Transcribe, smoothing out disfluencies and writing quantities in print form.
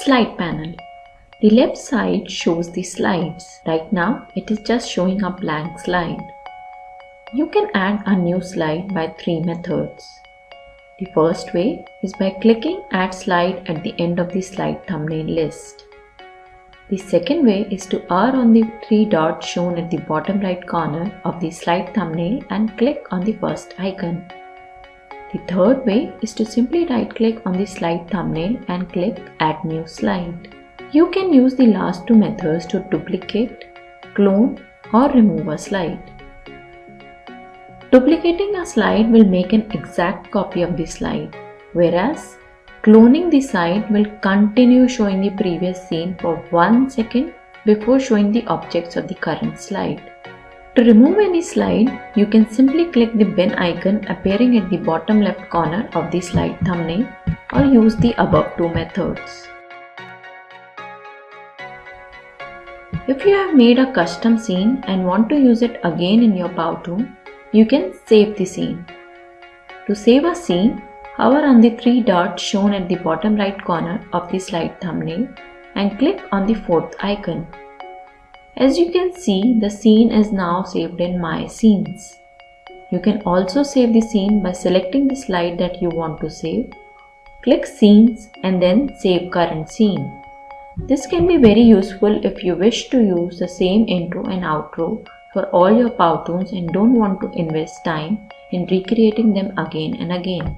Slide panel. The left side shows the slides. Right now it is just showing a blank slide. You can add a new slide by 3 methods. The first way is by clicking Add Slide at the end of the slide thumbnail list. The second way is to hover on the 3 dots shown at the bottom right corner of the slide thumbnail and click on the first icon. The third way is to simply right-click on the slide thumbnail and click Add New Slide. You can use the last 2 methods to duplicate, clone, or remove a slide. Duplicating a slide will make an exact copy of the slide, whereas cloning the slide will continue showing the previous scene for 1 second before showing the objects of the current slide. To remove any slide, you can simply click the bin icon appearing at the bottom left corner of the slide thumbnail or use the above 2 methods. If you have made a custom scene and want to use it again in your Powtoon, you can save the scene. To save a scene, hover on the 3 dots shown at the bottom right corner of the slide thumbnail and click on the 4th icon. As you can see, the scene is now saved in My Scenes. You can also save the scene by selecting the slide that you want to save. Click Scenes and then Save Current Scene. This can be very useful if you wish to use the same intro and outro for all your Powtoons and don't want to invest time in recreating them again and again.